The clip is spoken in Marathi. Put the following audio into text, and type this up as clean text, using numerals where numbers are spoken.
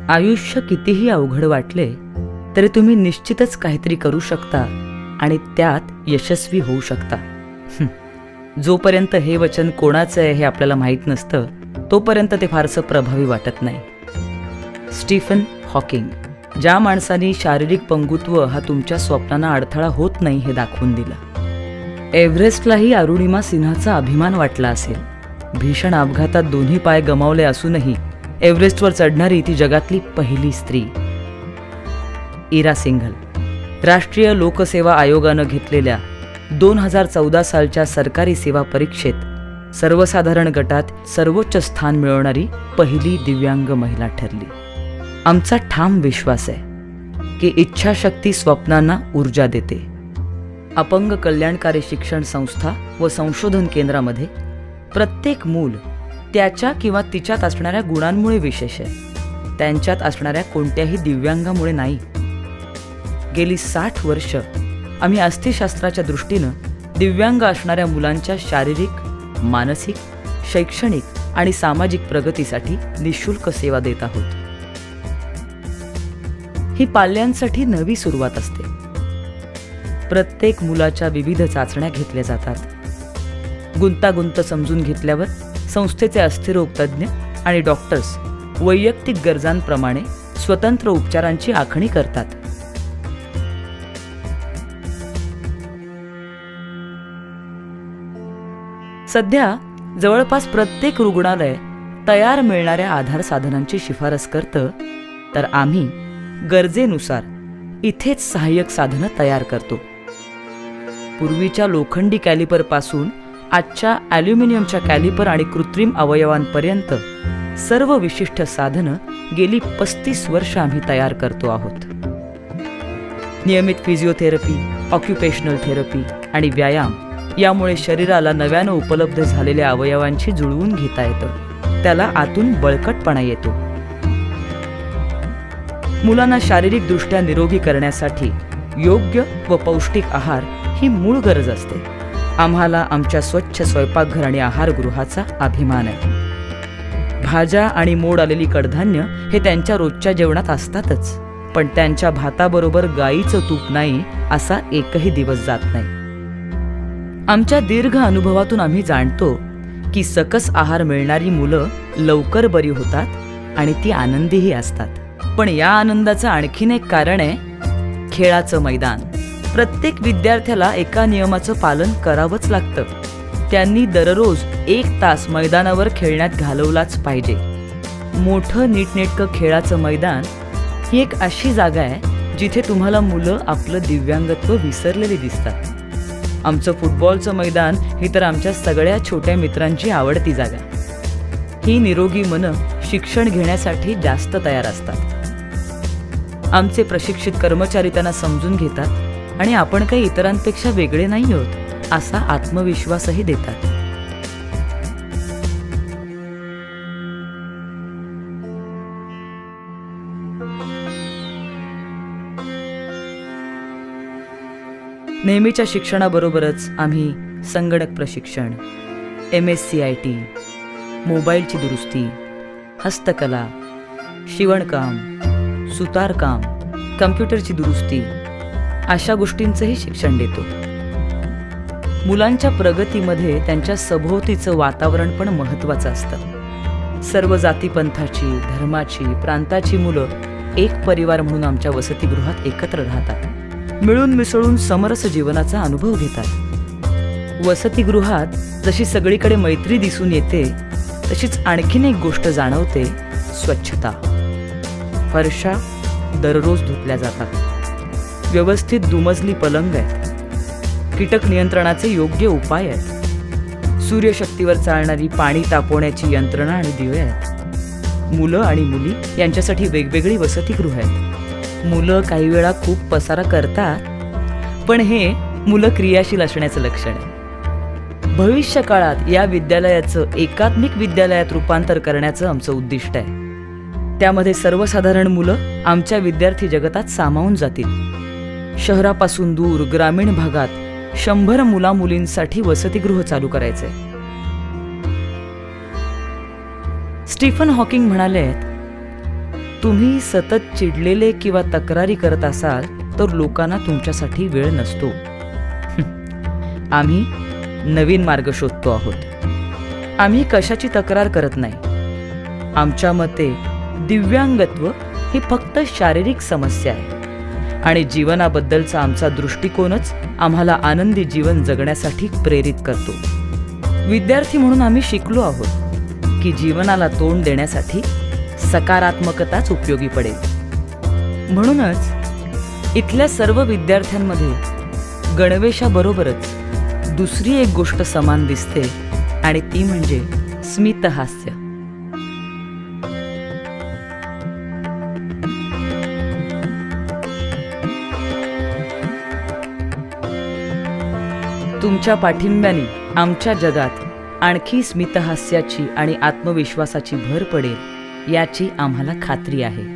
आयुष्य कितीही अवघड वाटले तरी तुम्ही निश्चितच काहीतरी करू शकता आणि त्यात यशस्वी होऊ शकता. जोपर्यंत हे वचन कोणाचं आहे हे आपल्याला माहीत नसतं तोपर्यंत ते फारसं प्रभावी वाटत नाही. स्टीफन हॉकिंग, ज्या माणसाने शारीरिक पंगुत्व हा तुमच्या स्वप्नांना अडथळा होत नाही हे दाखवून दिलं. एव्हरेस्टलाही अरुणिमा सिन्हाचा अभिमान वाटला असेल. भीषण अपघातात दोन्ही पाय गमावले असूनही एव्हरेस्टवर चढणारी ती जगातली पहिली स्त्री. इरा सिंघल, राष्ट्रीय लोकसेवा आयोगानं घेतलेल्या 2014 सालच्या सरकारी सेवा परीक्षेत सर्वसाधारण गटात सर्वोच्च स्थान मिळवणारी पहिली दिव्यांग महिला ठरली. आमचा ठाम विश्वास आहे की इच्छाशक्ती स्वप्नांना ऊर्जा देते. अपंग कल्याणकारी शिक्षण संस्था व संशोधन केंद्रामध्ये प्रत्येक मूल त्याच्या किंवा तिच्यात असणाऱ्या गुणांमुळे विशेष आहे, त्यांच्यात असणाऱ्या कोणत्याही दिव्यांगामुळे नाही. गेली 60 वर्ष आम्ही अस्थिशास्त्राच्या दृष्टीनं दिव्यांग असणाऱ्या मुलांच्या शारीरिक, मानसिक, शैक्षणिक आणि सामाजिक प्रगतीसाठी निःशुल्क सेवा देत आहोत. ही पाल्यांसाठी नवी सुरुवात असते. प्रत्येक मुलाच्या विविध चाचण्या घेतल्या जातात. गुंतागुंत समजून घेतल्यावर संस्थेचे अस्थिरोग तज्ज्ञ आणि डॉक्टर्स वैयक्तिक गरजांप्रमाणे स्वतंत्र उपचारांची आखणी करतात. सध्या जवळपास प्रत्येक रुग्णालय तयार मिळणाऱ्या आधार साधनांची शिफारस करतं, तर आम्ही गरजेनुसार इथेच सहाय्यक साधनं तयार करतो. पूर्वीच्या लोखंडी कॅलिपरपासून आजच्या ॲल्युमिनियमच्या कॅलिपर आणि कृत्रिम अवयवांपर्यंत सर्व विशिष्ट साधनं गेली 35 वर्ष आम्ही तयार करतो आहोत. नियमित फिजिओथेरपी, ऑक्युपेशनल थेरपी आणि व्यायाम यामुळे शरीराला नव्यानं उपलब्ध झालेल्या अवयवांशी जुळवून घेता येतं. त्याला आतून बळकटपणा येतो. मुलांना शारीरिकदृष्ट्या निरोगी करण्यासाठी योग्य व पौष्टिक आहार ही मूळ गरज असते. आम्हाला आमच्या स्वच्छ स्वयंपाकघर आणि आहारगृहाचा अभिमान आहे. भाज्या आणि मोड आलेली कडधान्य हे त्यांच्या रोजच्या जेवणात असतातच, पण त्यांच्या भाताबरोबर गाईचं तूप नाही असा एकही दिवस जात नाही. आमच्या दीर्घ अनुभवातून आम्ही जाणतो की सकस आहार मिळणारी मुलं लवकर बरी होतात आणि ती आनंदीही असतात. पण या आनंदाचं आणखीन एक कारण आहे खेळाचं मैदान. प्रत्येक विद्यार्थ्याला एका नियमाचं पालन करावंच लागतं. त्यांनी दररोज 1 तास मैदानावर खेळण्यात घालवलाच पाहिजे. मोठं नीटनेटकं खेळाचं मैदान ही एक अशी जागा आहे जिथे तुम्हाला मुलं आपलं दिव्यांगत्व विसरलेली दिसतात. आमचं फुटबॉलचं मैदान ही तर आमच्या सगळ्या छोट्या मित्रांची आवडती जागा. ही निरोगी मनं शिक्षण घेण्यासाठी जास्त तयार असतात. आमचे प्रशिक्षित कर्मचारी त्यांना समजून घेतात आणि आपण काही इतरांपेक्षा वेगळे नाही आहोत असा आत्मविश्वासही देतात. नेहमीच्या शिक्षणाबरोबरच आम्ही संगणक प्रशिक्षण, MSCIT, मोबाईलची दुरुस्ती, हस्तकला, शिवणकाम, सुतारकाम, कम्प्युटरची दुरुस्ती अशा गोष्टींचंही शिक्षण देतो. मुलांच्या प्रगतीमध्ये त्यांच्या सभोवतीचं वातावरण पण महत्त्वाचं असतं. सर्व जातीपंथाची, धर्माची, प्रांताची मुलं एक परिवार म्हणून आमच्या वसतिगृहात एकत्र राहतात. मिळून मिसळून समरस जीवनाचा अनुभव घेतात. वसतिगृहात जशी सगळीकडे मैत्री दिसून येते तशीच आणखीन एक गोष्ट जाणवते, स्वच्छता. फरशा दररोज धुतल्या जातात. व्यवस्थित दुमजली पलंग आहेत. कीटक नियंत्रणाचे योग्य उपाय आहेत. सूर्यशक्तीवर चालणारी पाणी तापवण्याची यंत्रणा आणि दिवे आहेत. मुलं आणि मुली यांच्यासाठी वेगवेगळी वसतिगृह आहेत. मुलं काही वेळा खूप पसारा करतात, पण हे मुलं क्रियाशील असण्याचं लक्षण आहे. भविष्य काळात या विद्यालयाचं एकात्मिक विद्यालयात रूपांतर करण्याचं आमचं उद्दिष्ट आहे. त्यामध्ये सर्वसाधारण मुलं आमच्या विद्यार्थी जगतात सामावून जातील. शहरापासून दूर ग्रामीण भागात 100 मुलामुलींसाठी वसतिगृह चालू करायचंय. स्टीफन हॉकिंग म्हणाले आहेत, तुम्ही सतत चिडलेले किंवा तक्रारी करत असाल तर लोकांना तुमच्यासाठी वेळ नसतो. आम्ही नवीन मार्ग शोधतो आहोत. आम्ही कशाची तक्रार करत नाही. आमच्या मते दिव्यांगत्व ही फक्त शारीरिक समस्या आहे आणि जीवनाबद्दलचा आमचा दृष्टिकोनच आम्हाला आनंदी जीवन जगण्यासाठी प्रेरित करतो. विद्यार्थी म्हणून आम्ही शिकलो आहोत की जीवनाला तोंड देण्यासाठी सकारात्मकताच उपयोगी पडेल. म्हणूनच इथल्या सर्व विद्यार्थ्यांमध्ये गणवेशाबरोबरच दुसरी एक गोष्ट समान दिसते आणि ती म्हणजे स्मितहास्य. तुमच्या पाठिंब्याने आमच्या जगात आणखी स्मितहास्याची आणि आत्मविश्वासाची भर पडेल याची आम्हाला खात्री आहे.